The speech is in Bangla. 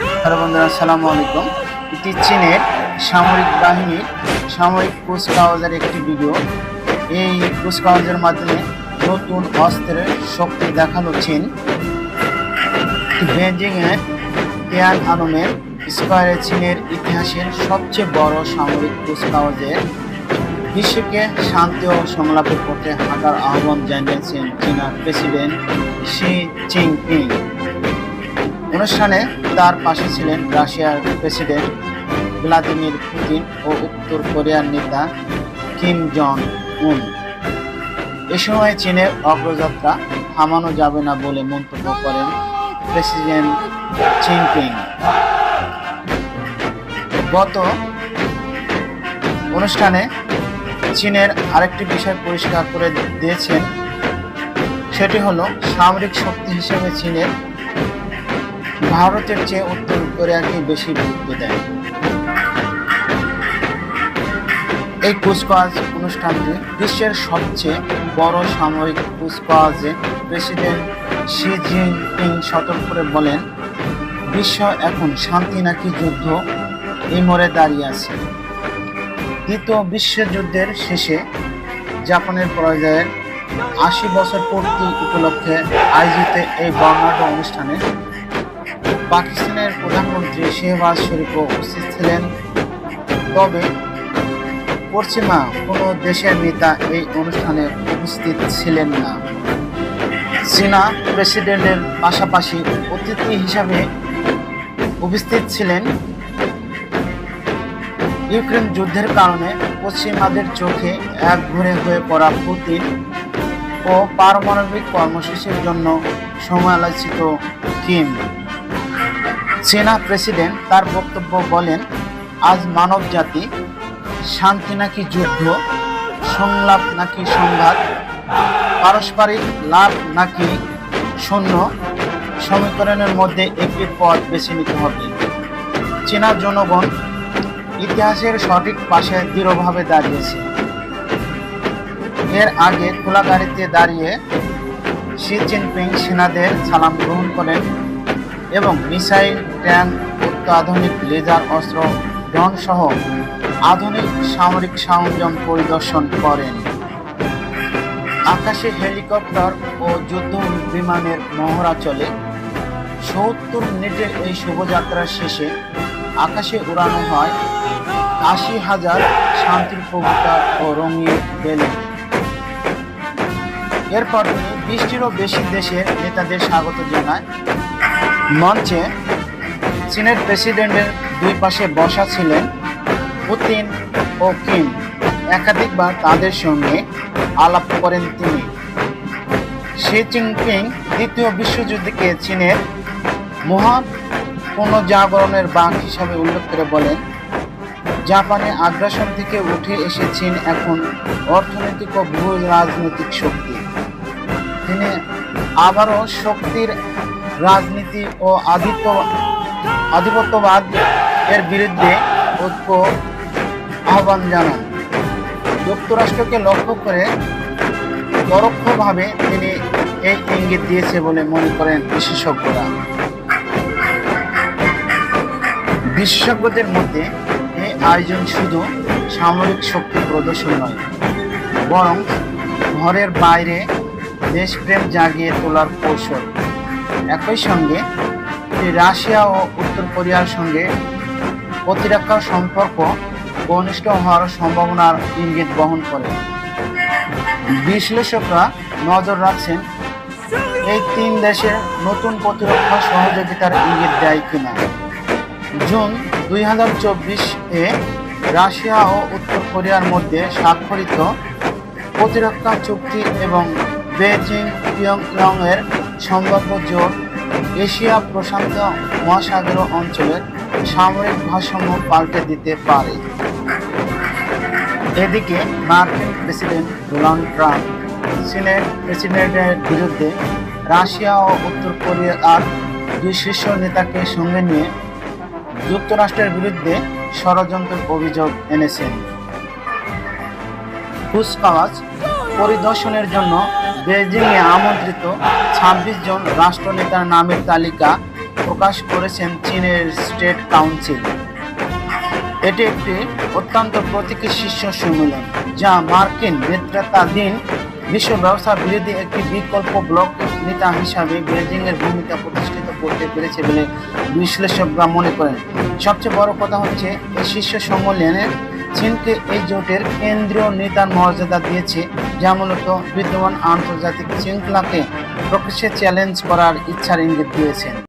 হ্যালো বন্ধুরা, আসসালামু আলাইকুম। এটি চীনের সামরিক বাহিনীর সামরিক কুচকাওয়াজের একটি ভিডিও। এই কুচকাওয়াজের মাধ্যমে নতুন অস্ত্রের শক্তি দেখালো চীন। বেজিংয়ের তিয়ানআনমেন স্কয়ারে চীনের ইতিহাসের সবচেয়ে বড় সামরিক কুচকাওয়াজে বিশ্বকে শান্তি ও সংলাপের পথে হাঁটার আহ্বান জানিয়েছেন চীনা প্রেসিডেন্ট শি জিনপিং। অনুষ্ঠানে তার পাশে ছিলেন রাশিয়ার প্রেসিডেন্ট ভ্লাদিমির পুতিন ও উত্তর কোরিয়ার নেতা কিম জং উন। এ সময় চীনের অগ্রযাত্রা থামানো যাবে না বলে মন্তব্য করেন প্রেসিডেন্ট জিনপিং। গত অনুষ্ঠানে চীনের আরেকটি বিষয় পরিষ্কার করে দিয়েছেন, সেটি হলো সামরিক শক্তি হিসেবে চীনের ভারতের চেয়ে উত্তর কোরিয়াকে বেশি গুরুত্ব দেয়। এই কুচকাওয়াজ অনুষ্ঠানটি বিশ্বের সবচেয়ে বড় সামরিক কুচকাওয়াজে প্রেসিডেন্ট শি জিনপিং সতর্ক করে বলেন, বিশ্ব এখন শান্তি নাকি যুদ্ধ এই মোড়ে দাঁড়িয়ে আছে। দ্বিতীয় বিশ্বযুদ্ধের শেষে জাপানের পরাজয়ের ৮০ বছর পূর্তি উপলক্ষে আয়োজিত এই বর্ণাঢ্য অনুষ্ঠানে পাকিস্তানের প্রধানমন্ত্রী শেহবাজ শরীফও উপস্থিত ছিলেন। তবে পশ্চিমা কোনো দেশের নেতা এই অনুষ্ঠানে উপস্থিত ছিলেন না। চীনা প্রেসিডেন্টের পাশাপাশি অতিথি হিসাবে উপস্থিত ছিলেন ইউক্রেন যুদ্ধের কারণে পশ্চিমাদের চোখে একঘরে হয়ে পড়া পুতিন ও পারমাণবিক কর্মসূচির জন্য সমালোচিত কিম। চীনা প্রেসিডেন্ট তার বক্তব্য বলেন, আজ মানব জাতি শান্তি নাকি যুদ্ধ, সংলাপ নাকি সংঘাত, পারস্পরিক লাভ নাকি শূন্য সমীকরণের মধ্যে একটি পথ বেছে নিতে হবে। চীনা জনগণ ইতিহাসের সঠিক পাশে দৃঢ়ভাবে দাঁড়িয়েছে। এর আগে খোলা গাড়িতে দাঁড়িয়ে শি জিনপিং সেনাদের সালাম গ্রহণ করেন এবং মিসাইল, ট্যাঙ্ক, অত্যাধুনিক লেজার অস্ত্র গ্রহণ সহ আধুনিক সামরিক সরঞ্জাম পরিদর্শন করেন। আকাশে হেলিকপ্টার ও যুদ্ধ বিমানের মহড়া চলে। ৭০ মিনিটের এই শোভাযাত্রার শেষে আকাশে উড়ানো হয় ৮০,০০০ শান্তির কবুতর ও রঙিন বেলুন। এরপর ২০টিরও বেশি দেশের নেতাদের স্বাগত জানায়। মঞ্চে চীনের প্রেসিডেন্টের দুই পাশে বসা ছিলেন পুতিন ও কিম। একাধিকবার তাদের সঙ্গে আলাপ করেন তিনি। শি জিনপিং দ্বিতীয় বিশ্বযুদ্ধকে চীনের মহা পুনর্জাগরণের বাঁক হিসাবে উল্লেখ করে বলেন, জাপানি আগ্রাসন থেকে উঠে এসে চীন এখন অর্থনৈতিক ও ভূ রাজনৈতিক শক্তি। তিনি আবারও শক্তির রাজনীতি ও আধিপত্যবাদ এর বিরুদ্ধে ঐক্য আহ্বান জানান। যুক্তরাষ্ট্রকে লক্ষ্য করে পরোক্ষভাবে তিনি এই ইঙ্গিত দিয়েছে বলে মনে করেন বিশেষজ্ঞরা। বিশেষজ্ঞদের মধ্যে এই আয়োজন শুধু সামরিক শক্তি প্রদর্শন নয়, বরং ঘরের বাইরে দেশপ্রেম জাগিয়ে তোলার কৌশল। একই সঙ্গে রাশিয়া ও উত্তর কোরিয়ার সঙ্গে প্রতিরক্ষা সম্পর্ক ঘনিষ্ঠ হওয়ার সম্ভাবনার ইঙ্গিত বহন করে। বিশ্লেষকরা নজর রাখছেন এই তিন দেশের নতুন প্রতিরক্ষা সহযোগিতার ইঙ্গিত দেয় কিনা। জুন ২০২৪-এ রাশিয়া ও উত্তর কোরিয়ার মধ্যে স্বাক্ষরিত প্রতিরক্ষা চুক্তি এবং বেজিং পিয়ংইয়ংয়ের সম্ভাব্য জোট এশিয়া প্রশান্ত মহাসাগরীয় অঞ্চলের সামরিক ভারসাম্য পাল্টে দিতে পারে। এদিকে মার্কিন প্রেসিডেন্ট ডোনাল্ড ট্রাম্প চীনের প্রেসিডেন্টের বিরুদ্ধে রাশিয়া ও উত্তর কোরিয়ার দুই শীর্ষ নেতাকে সঙ্গে নিয়ে যুক্তরাষ্ট্রের বিরুদ্ধে ষড়যন্ত্রের অভিযোগ এনেছেন। কুচকাওয়াজ পরিদর্শনের জন্য বেজিংয়ে আমন্ত্রিত ২৬ জন রাষ্ট্রনেতার নামের তালিকা প্রকাশ করেছেন চীনের স্টেট কাউন্সিল। এটি একটি অত্যন্ত প্রতীকী শীর্ষ সম্মেলন, যা মার্কিন নেতৃত্বাধীন বিশ্ব ব্যবস্থা বিরোধী একটি বিকল্প ব্লক নেতা হিসাবে বেজিংয়ের ভূমিকা প্রতিষ্ঠিত করতে পেরেছে বলে বিশ্লেষকরা মনে করেন। সবচেয়ে বড় কথা হচ্ছে, এই শীর্ষ সম্মেলনে চীনকে এই জোটের কেন্দ্রীয় নেতার মর্যাদা দিয়েছে, যা মূলত বিদ্যমান আন্তর্জাতিক শৃঙ্খলাকে প্রকাশ্যে চ্যালেঞ্জ করার ইচ্ছার ইঙ্গিত দিয়েছে।